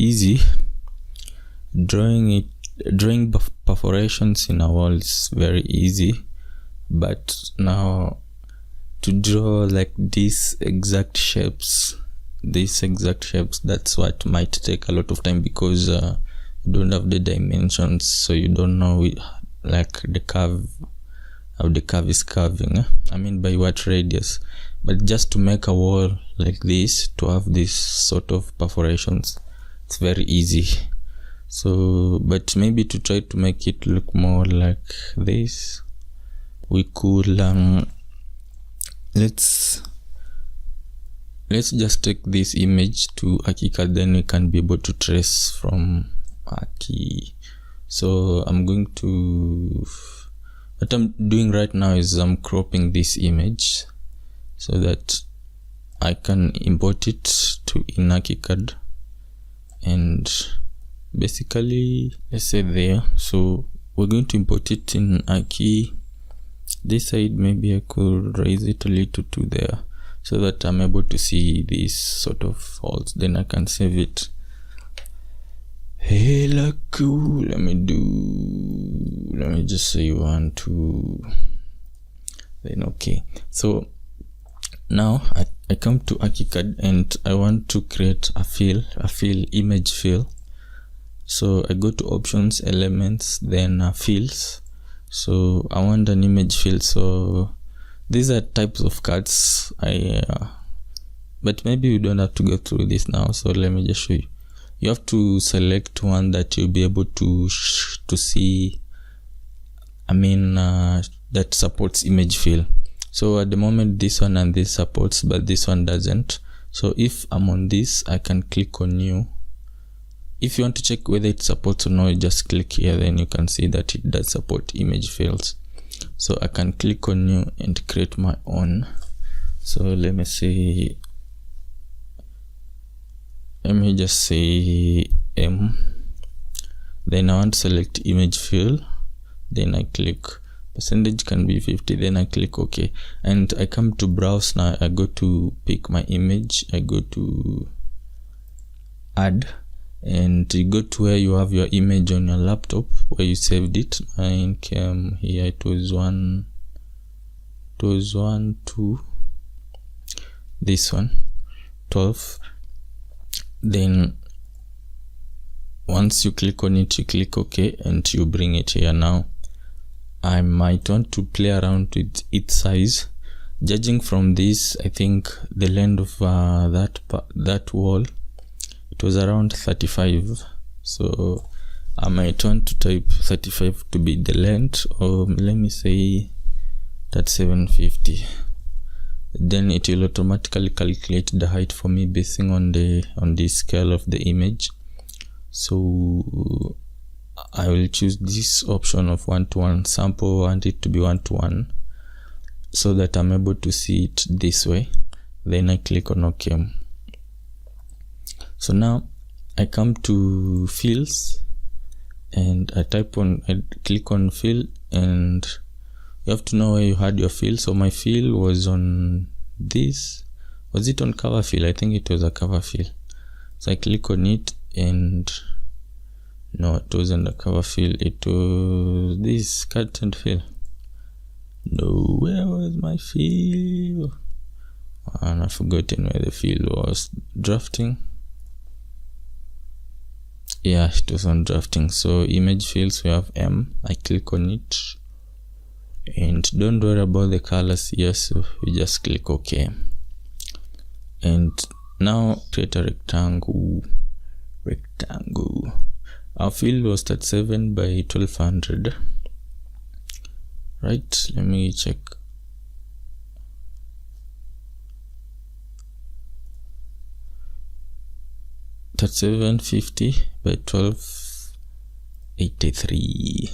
easy. Drawing perforations in a wall is very easy, but now to draw like these exact shapes, that's what might take a lot of time, because you don't have the dimensions, so you don't know like the curve, how the curve is curving, I mean by what radius. But just to make a wall like this, to have this sort of perforations, it's very easy. So, but maybe to try to make it look more like this, we could let's just take this image to ArchiCAD, then we can be able to trace from Archi. So I'm going to, what I'm doing right now is I'm cropping this image so that I can import it to in ArchiCAD, and basically let's say there. So we're going to import it in Archi. This side, maybe I could raise it a little to there so that I'm able to see these sort of holes. Then I can save it. Hey, look cool. Let me just say 1, 2. Then okay. So now I come to ArchiCAD and I want to create a image fill. So I go to options, elements, then fields. So I want an image fill. So these are types of cards. But maybe we don't have to go through this now. So let me just show you. You have to select one that you'll be able to see. I mean that supports image fill. So at the moment this one and this supports, but this one doesn't. So if I'm on this, I can click on new. If you want to check whether it supports or not, you just click here, then you can see that it does support image fields. So I can click on new and create my own. So let me just say M. Then I want to select image fill. Then I click percentage can be 50. Then I click OK. And I come to browse now. I go to pick my image. I go to add. And you go to where you have your image on your laptop, where you saved it. Mine came here. It was 1, 2, this one, 12. Then once you click on it, you click OK, and you bring it here. Now I might want to play around with its size. Judging from this, I think the length of that wall, it was around 35. So I might want to type 35 to be the length, or let me say that's 750. Then it will automatically calculate the height for me basing on the scale of the image. So I will choose this option of 1:1 sample. I want it to be 1:1 so that I'm able to see it this way. Then I click on OK. So now I come to fields and I click on fill, and you have to know where you had your fill. So my fill was on this. Was it on cover fill? I think it was a cover fill. So I click on it, and no, it wasn't a cover fill. It was this curtain fill. No, where was my fill? And I've forgotten where the fill was. Drafting. Yeah, it was on drafting. So image fields, we have M. I click on it, and don't worry about the colors here, so we just click OK. And now create a rectangle. Our field was 37 by 1200. Right, let me check. That's 750 by 1283.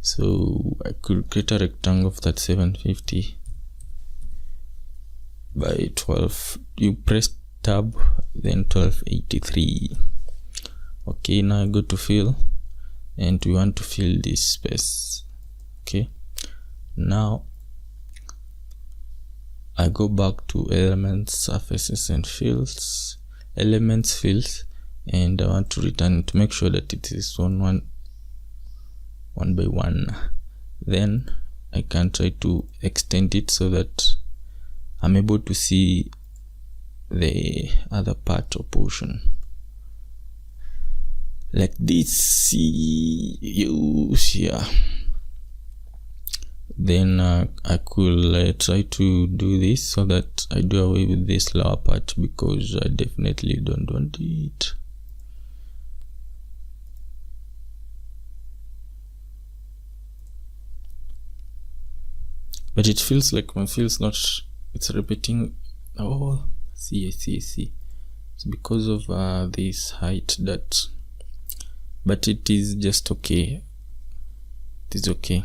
So I could create a rectangle of that 750 by 12. You press tab, then 1283. Okay, now I go to fill, and we want to fill this space. Okay, now I go back to elements, surfaces, and fields. Elements, fields, and I want to return to make sure that it is on one by one. Then I can try to extend it so that I'm able to see the other part or portion like this. Yeah. Then I could try to do this so that I do away with this lower part, because I definitely don't want it. But it feels like my field's not, it's repeating. Oh, see. It's because of this height that, but it is just okay. It is okay.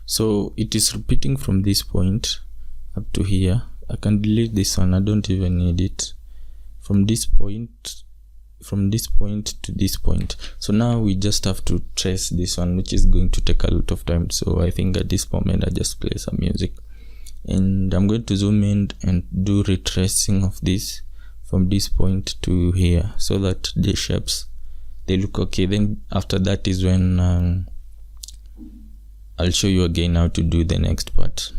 So it is repeating from this point up to here. I can delete this one, I don't even need it. From this point to this point. So now we just have to trace this one, which is going to take a lot of time. So I think at this moment I just play some music, and I'm going to zoom in and do retracing of this from this point to here, so that the shapes, they look okay. Then after that is when I'll show you again how to do the next part.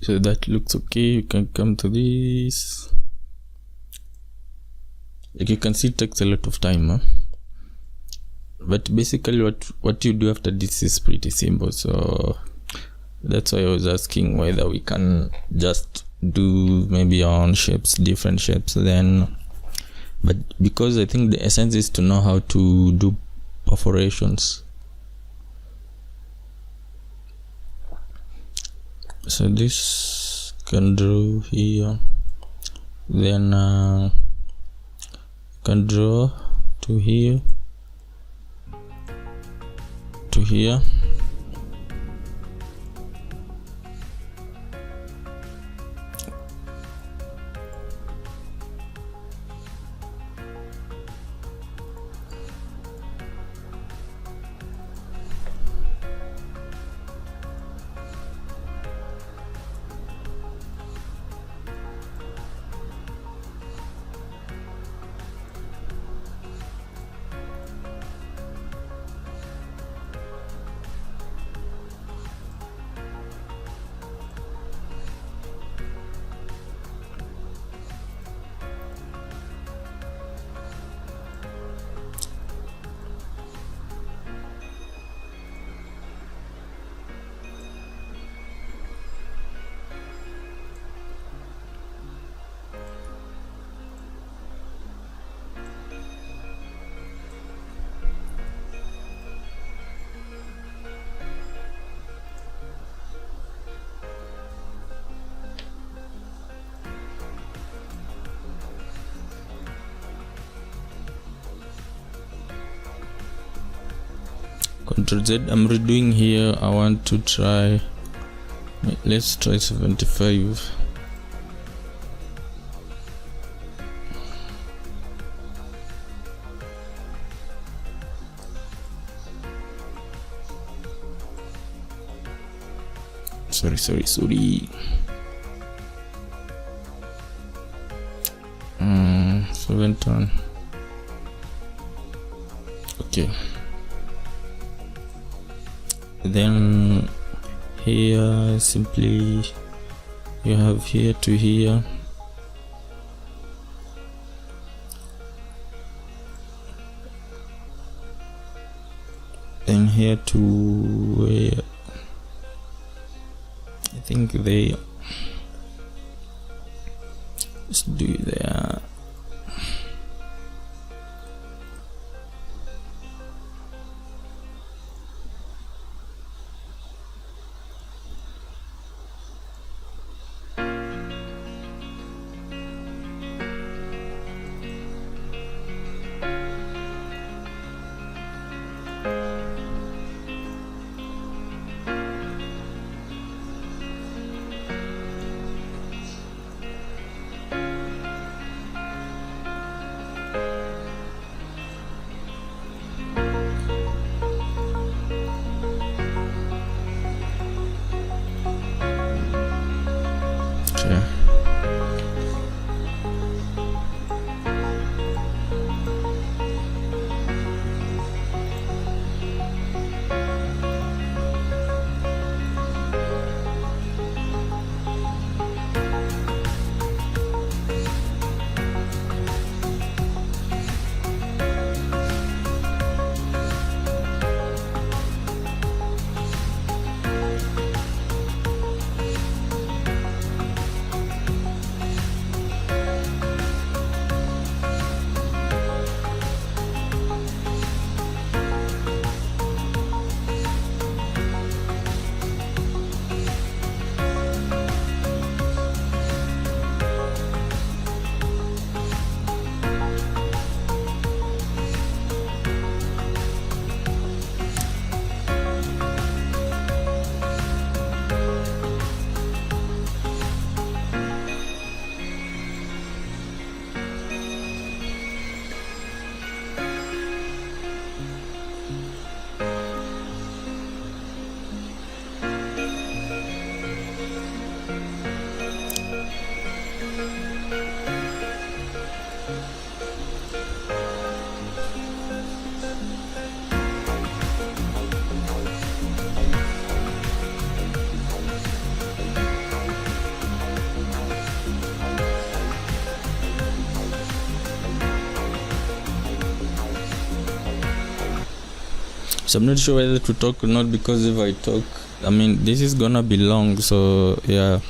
So that looks okay. You can come to this. Like you can see it takes a lot of time, huh? But basically what you do after this is pretty simple. So that's why I was asking whether we can just do maybe our own shapes, different shapes then. But because I think the essence is to know how to do perforations. So this can draw here, then can draw to here, to here. Ctrl Z. I'm redoing here. I want to try, let's try 75. Sorry. 7 okay. Then here simply you have here to here, and here to where I think they let's do there. So I'm not sure whether to talk or not, because if I talk, I mean, this is gonna be long, so yeah.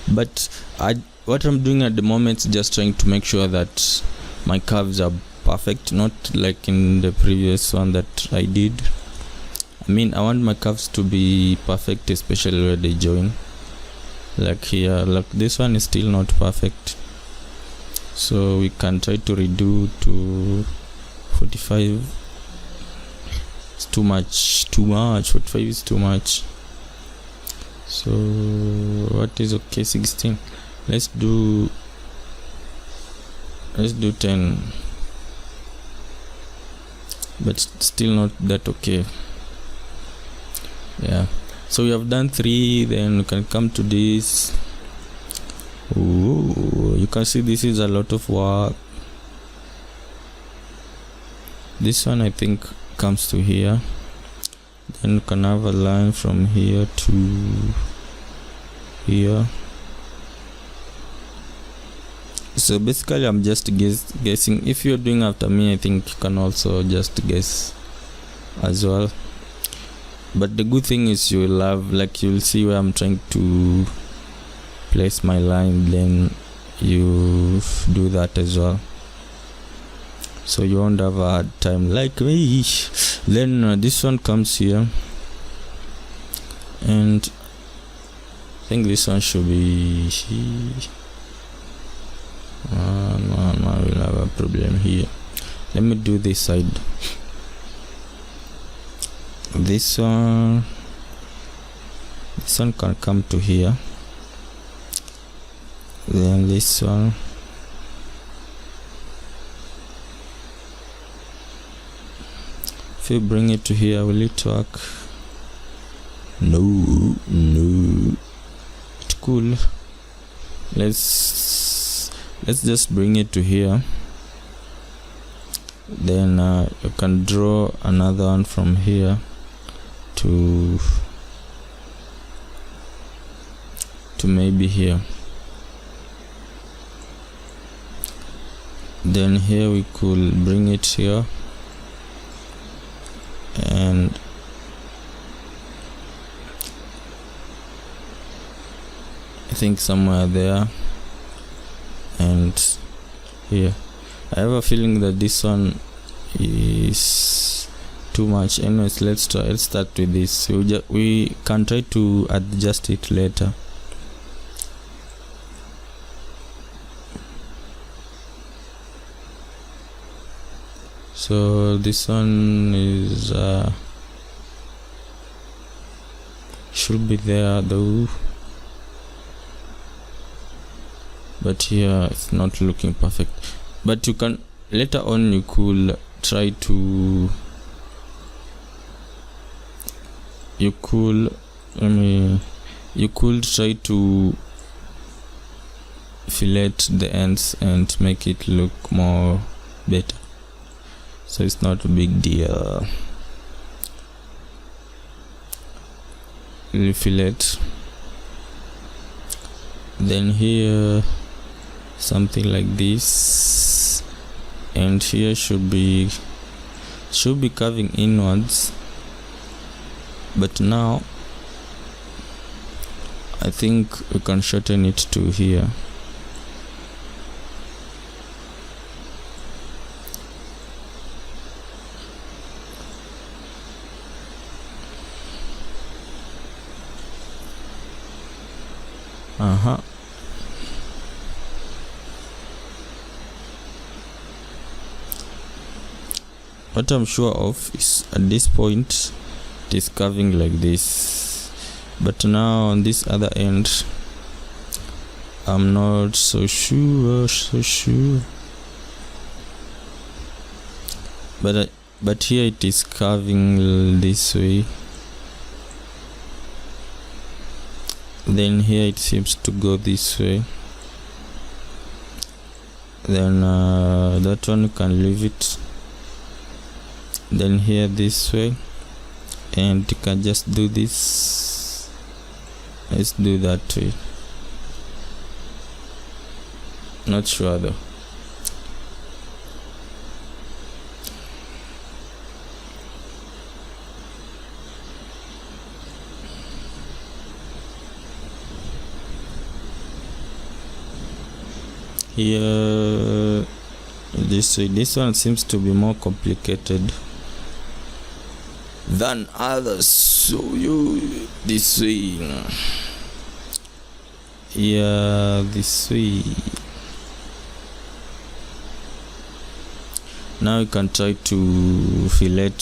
But what I'm doing at the moment is just trying to make sure that my curves are perfect, not like in the previous one that I did. I mean, I want my curves to be perfect, especially where they join. Like here, like this one is still not perfect, so we can try to redo to 45. It's too much. 45 is too much. So what is okay? 16. Let's do 10, but still not that okay. Yeah, so we have done 3. Then we can come to this. Ooh, you can see this is a lot of work. This one I think comes to here, then you can have a line from here to here. So basically I'm just guessing. If you're doing after me, I think you can also just guess as well. But the good thing is you'll see where I'm trying to place my line, then you do that as well, so you won't have a hard time like me. Then this one comes here, and I think this one should be no, we'll have a problem here. Let me do this side. This one can come to here, then this one, if you bring it to here, will it work? No, it's cool. Let's just bring it to here, then you can draw another one from here to maybe here. Then here we could bring it here, and I think somewhere there, and here. I have a feeling that this one is too much. Anyways, let's start with this. We can try to adjust it later. So this one is should be there though, but here it's not looking perfect. But you can later on, you could try to try to fillet the ends and make it look more better, so it's not a big deal. You fillet, then here something like this, and here should be curving inwards, but now I think we can shorten it to here. What I'm sure of is at this point it is curving like this, but now on this other end I'm not so sure. But here it is curving this way, then here it seems to go this way, then that one you can leave it, then here this way, and you can just do this. Let's do that way. Not sure though. here this way. This one seems to be more complicated than others, so you this way. Yeah, this way. Now you can try to fillet.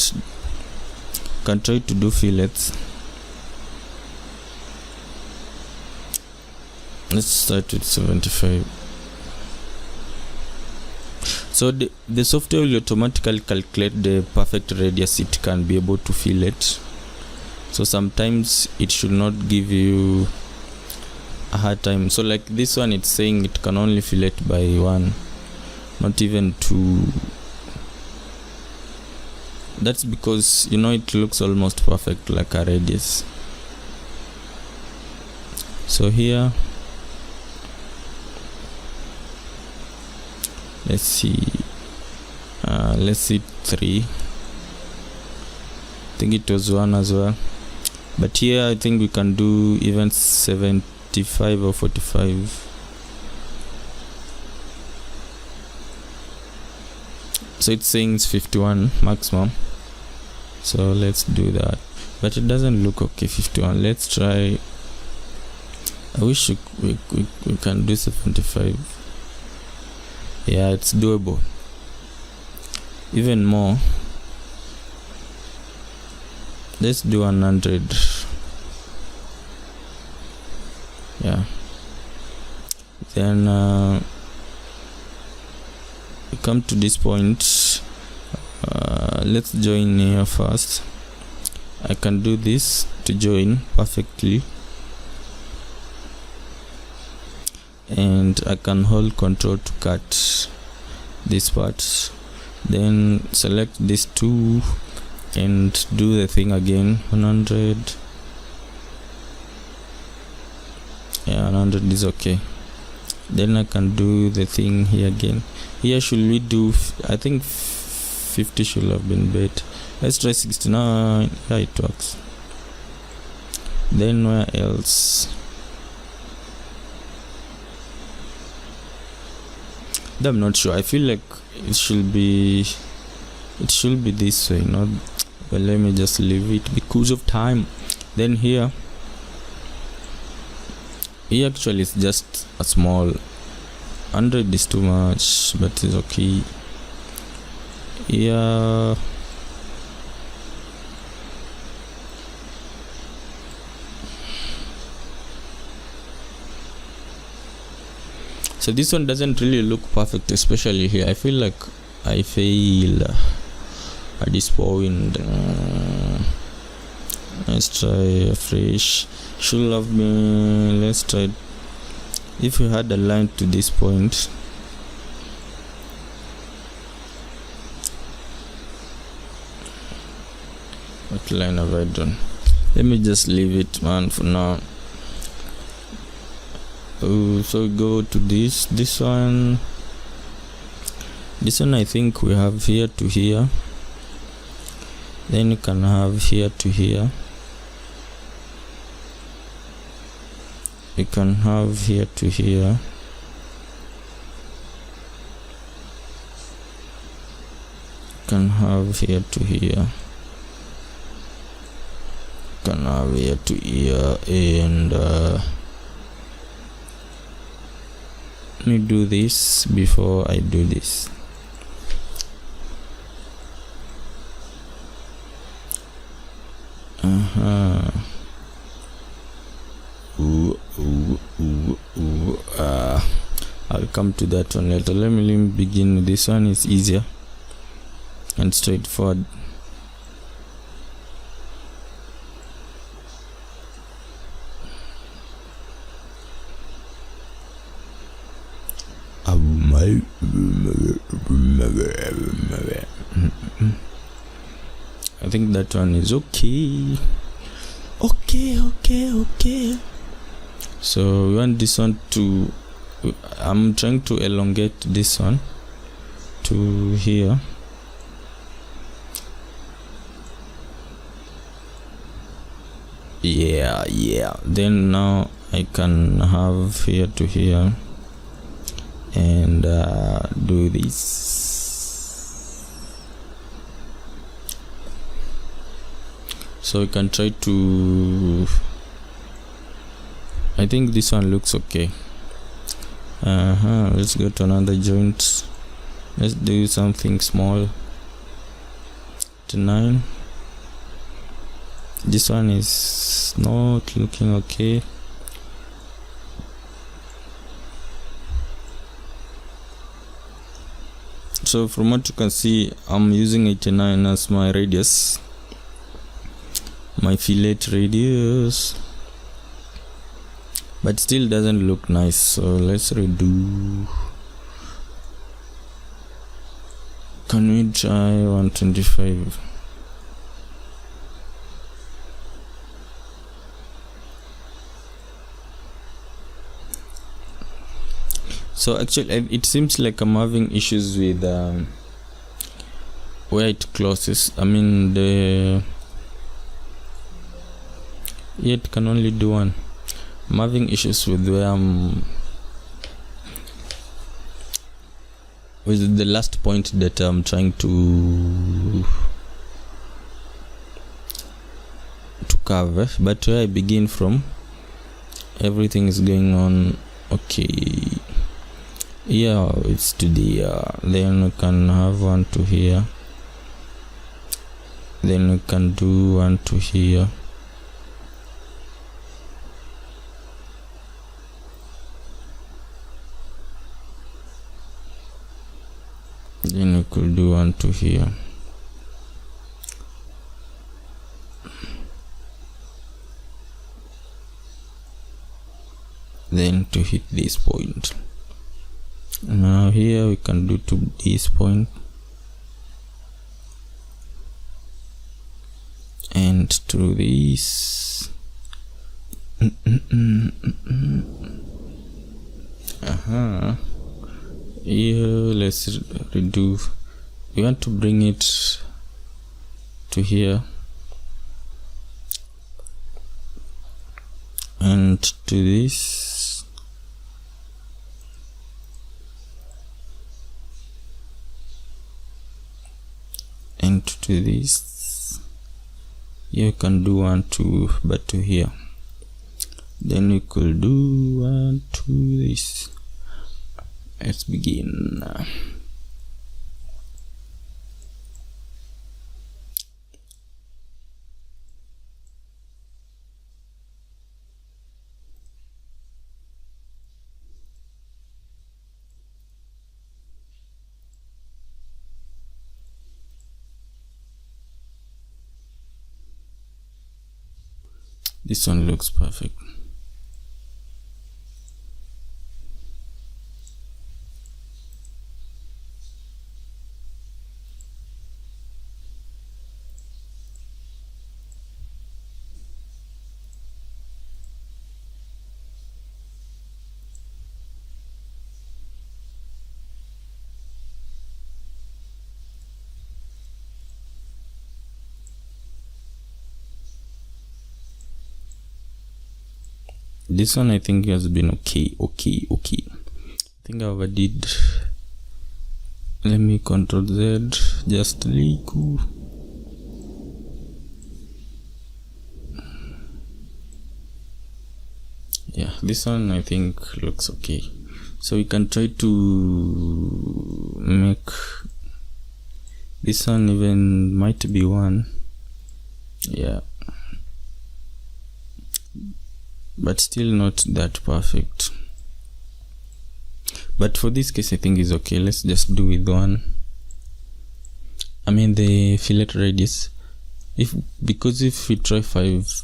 Can try to do fillets. Let's start with 75. So the software will automatically calculate the perfect radius it can be able to fillet. So sometimes it should not give you a hard time. So like this one, it's saying it can only fillet by 1, not even 2. That's because, you know, it looks almost perfect like a radius. So here, let's see 3. I think it was 1 as well, but here I think we can do even 75 or 45. So it's saying it's 51 maximum, so let's do that, but it doesn't look okay. 51. Let's try. I wish we can do 75. Yeah, it's doable. Even more. Let's do 100. Yeah. Then we come to this point. Let's join here first. I can do this to join perfectly, and I can hold Control to cut this part, then select these two and do the thing again. 100. Yeah, 100 is okay. Then I can do the thing here again. Here should we do, I think 50 should have been better. Let's try 69. Yeah, it works. Then where else? I'm not sure. I feel like it should be this way, not, but let me just leave it because of time. Then here actually it's just a small 100 is too much, but it's okay. Yeah, so this one doesn't really look perfect, especially here. I feel like I fail at this point. Let's try fresh. Should have been, let's try, if we had a line to this point, what line have I done? Let me just leave it, man, for now. So go to this one. This one I think we have here to here. Then you can have here to here. You can have here to here. You can have here to here. You can have here to here, and let me do this before I do this. I'll come to that one later. Let me begin with this one. It's easier and straightforward. I think that one is okay. Okay. So we want this one to, I'm trying to elongate this one to here. Yeah. Then now I can have here to here, and do this. So we can try to, I think this one looks okay. Let's go to another joint. Let's do something small to 9. This one is not looking okay. So from what you can see, I'm using 89 as my radius, my fillet radius, but still doesn't look nice. So let's redo. Can we try 125? So actually it seems like I'm having issues with where it closes. I mean it can only do one. I'm having issues with where with the last point that I'm trying to cover, but where I begin from, everything is going on okay. Yeah, it's to the then we can have one to here, then we can do one to here, then we could do one to here, then to hit this point. Now here we can do to this point and to this. Here let's redo. We want to bring it to here and to this. And to this. You can do one to, but to here. Then we could do one to this. Let's begin. This one looks perfect. This one I think has been okay. I think I overdid. Let me Ctrl Z, just leak. Yeah, this one I think looks okay. So we can try to make this one even might be one. Yeah. But still not that perfect. But for this case I think is okay. Let's just do with one. I mean the fillet radius. Because if we try 5,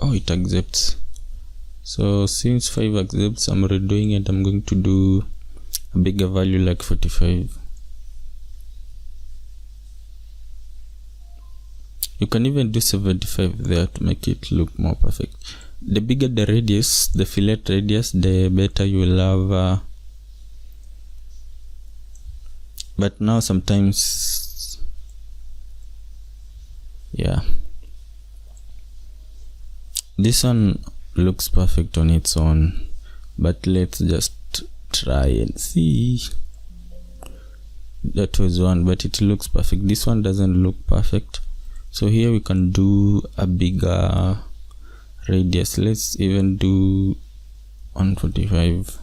it accepts. So since 5 accepts, I'm redoing it. I'm going to do a bigger value like 45. You can even do 75 there to make it look more perfect. The bigger the radius, the fillet radius, the better you will have. But now sometimes, yeah, this one looks perfect on its own. But let's just try and see. That was one, but it looks perfect. This one doesn't look perfect, so here we can do a bigger radius. Let's even do 145.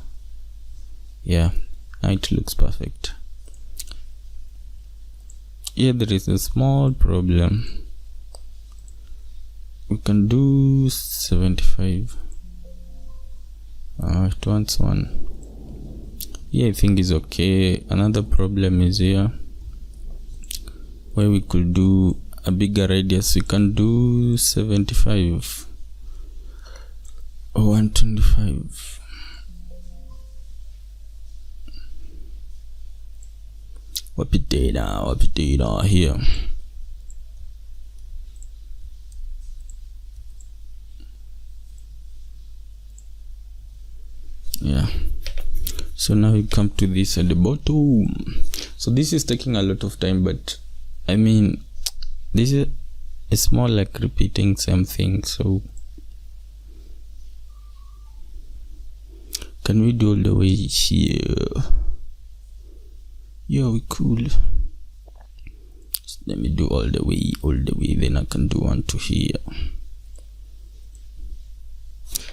Yeah, now it looks perfect. Here there is a small problem. We can do 75. It wants one. Yeah, I think is okay. Another problem is here where we could do a bigger radius. We can do 75 or 125. Wapitera here. Yeah, so now we come to this at the bottom. So this is taking a lot of time, but I mean, this is, it's more like repeating same thing. So can we do all the way here? Yeah, we could. So let me do all the way, then I can do one to here.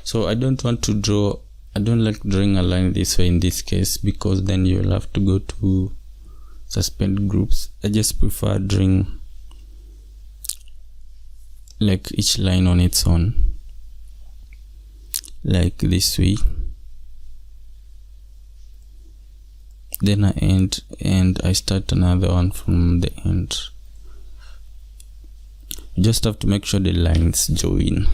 So I don't want to draw, I don't like drawing a line this way in this case, because then you'll have to go to suspend groups. I just prefer drawing like each line on its own, like this way. Then I end and I start another one from the end. You just have to make sure the lines join.